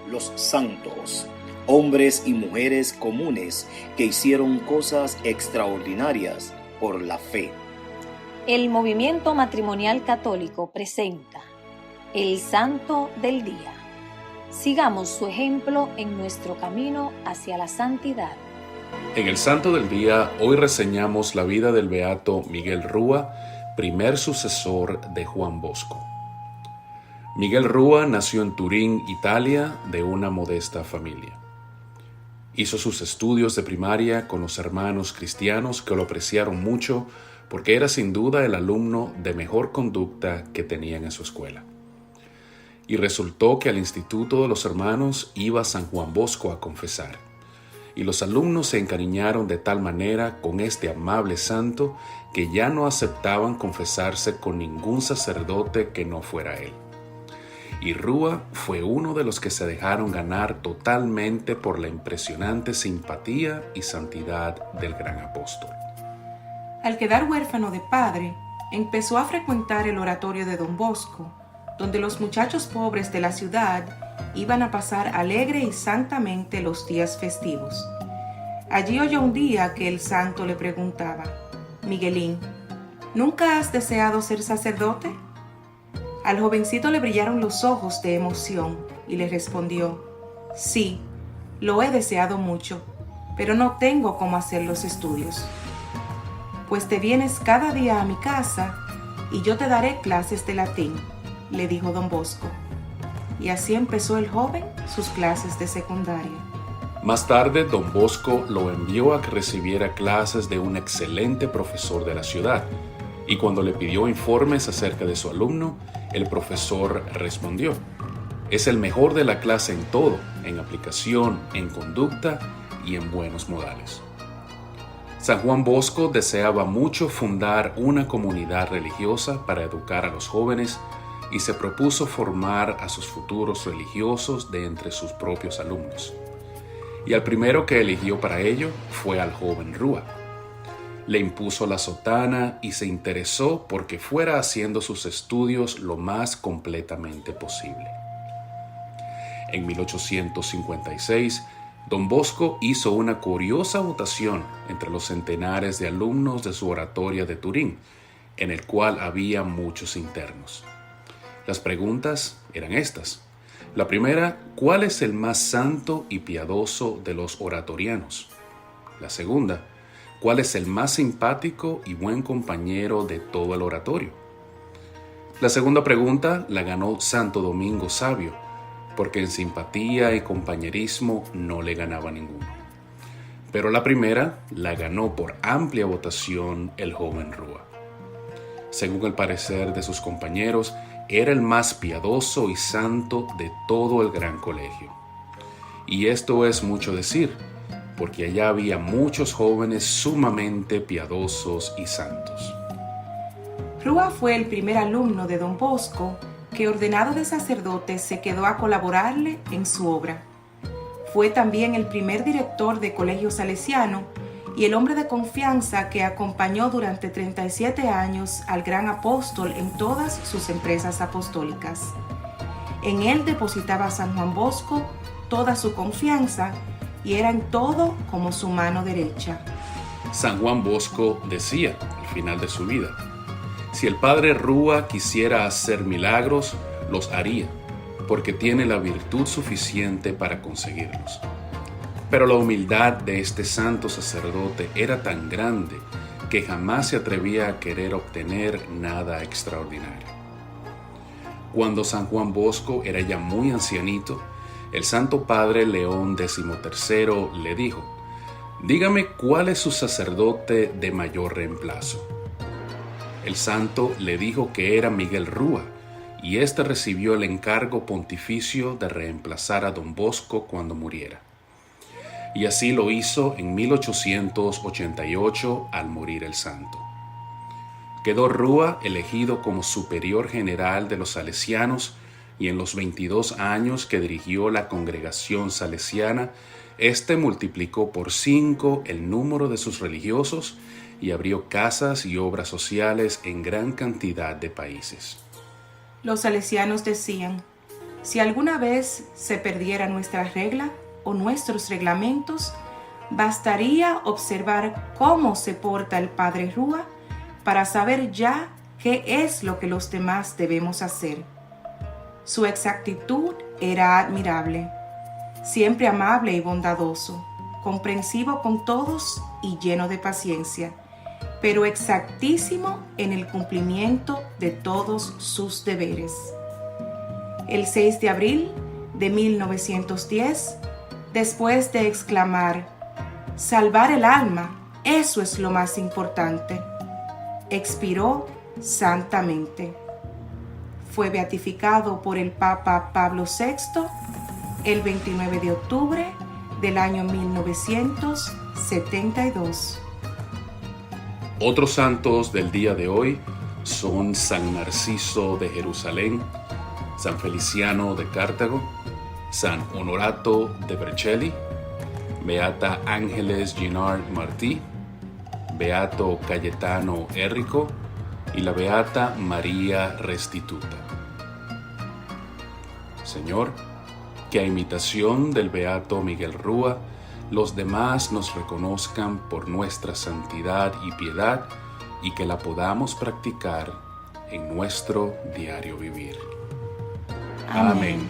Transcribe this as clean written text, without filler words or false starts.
los santos, hombres y mujeres comunes que hicieron cosas extraordinarias por la fe. El movimiento matrimonial católico presenta el Santo del Día. Sigamos su ejemplo en nuestro camino hacia la santidad. En el Santo del Día, hoy reseñamos la vida del beato Miguel Rúa, primer sucesor de Juan Bosco. Miguel Rúa nació en Turín, Italia, de una modesta familia. Hizo sus estudios de primaria con los hermanos cristianos que lo apreciaron mucho porque era sin duda el alumno de mejor conducta que tenían en su escuela. Y resultó que al Instituto de los Hermanos iba San Juan Bosco a confesar. Y los alumnos se encariñaron de tal manera con este amable santo que ya no aceptaban confesarse con ningún sacerdote que no fuera él. Y Rúa fue uno de los que se dejaron ganar totalmente por la impresionante simpatía y santidad del gran apóstol. Al quedar huérfano de padre, empezó a frecuentar el oratorio de Don Bosco, donde los muchachos pobres de la ciudad iban a pasar alegre y santamente los días festivos. Allí oyó un día que el santo le preguntaba: «Miguelín, ¿nunca has deseado ser sacerdote?». Al jovencito le brillaron los ojos de emoción y le respondió: «Sí, lo he deseado mucho, pero no tengo cómo hacer los estudios». «Pues te vienes cada día a mi casa y yo te daré clases de latín», le dijo Don Bosco. Y así empezó el joven sus clases de secundaria. Más tarde, Don Bosco lo envió a que recibiera clases de un excelente profesor de la ciudad, y cuando le pidió informes acerca de su alumno, el profesor respondió: «Es el mejor de la clase en todo, en aplicación, en conducta y en buenos modales». San Juan Bosco deseaba mucho fundar una comunidad religiosa para educar a los jóvenes y se propuso formar a sus futuros religiosos de entre sus propios alumnos. Y al primero que eligió para ello fue al joven Rúa. Le impuso la sotana y se interesó porque fuera haciendo sus estudios lo más completamente posible. En 1856, Don Bosco hizo una curiosa votación entre los centenares de alumnos de su oratoria de Turín, en el cual había muchos internos. Las preguntas eran estas. La primera, ¿cuál es el más santo y piadoso de los oratorianos? La segunda, ¿cuál es el más simpático y buen compañero de todo el oratorio? La segunda pregunta la ganó Santo Domingo Sabio, porque en simpatía y compañerismo no le ganaba ninguno. Pero la primera la ganó por amplia votación el joven Rúa. Según el parecer de sus compañeros, era el más piadoso y santo de todo el gran colegio. Y esto es mucho decir, porque allá había muchos jóvenes sumamente piadosos y santos. Rúa fue el primer alumno de Don Bosco que, ordenado de sacerdote, se quedó a colaborarle en su obra. Fue también el primer director de colegio salesiano y el hombre de confianza que acompañó durante 37 años al gran apóstol en todas sus empresas apostólicas. En él depositaba San Juan Bosco toda su confianza y era en todo como su mano derecha. San Juan Bosco decía al final de su vida: «Si el padre Rúa quisiera hacer milagros, los haría, porque tiene la virtud suficiente para conseguirlos». Pero la humildad de este santo sacerdote era tan grande que jamás se atrevía a querer obtener nada extraordinario. Cuando San Juan Bosco era ya muy ancianito, el Santo Padre León XIII le dijo: «Dígame cuál es su sacerdote de mayor reemplazo». El santo le dijo que era Miguel Rúa, y éste recibió el encargo pontificio de reemplazar a Don Bosco cuando muriera. Y así lo hizo en 1888 al morir el santo. Quedó Rúa elegido como superior general de los salesianos y en los 22 años que dirigió la congregación salesiana, multiplicó por 5 el número de sus religiosos y abrió casas y obras sociales en gran cantidad de países. Los salesianos decían: Si alguna vez se perdiera nuestra regla o nuestros reglamentos, bastaría observar cómo se porta el Padre Rúa para saber ya qué es lo que los demás debemos hacer. Su exactitud era admirable, siempre amable y bondadoso, comprensivo con todos y lleno de paciencia, pero exactísimo en el cumplimiento de todos sus deberes. El 6 de abril de 1910, después de exclamar: «Salvar el alma, eso es lo más importante», expiró santamente. Fue beatificado por el Papa Pablo VI el 29 de octubre del año 1972. Otros santos del día de hoy son San Narciso de Jerusalén, San Feliciano de Cartago, San Honorato de Vercelli, Beata Ángeles Ginard Martí, Beato Cayetano Errico y la Beata María Restituta. Señor, que a imitación del Beato Miguel Rúa, los demás nos reconozcan por nuestra santidad y piedad y que la podamos practicar en nuestro diario vivir. Amén.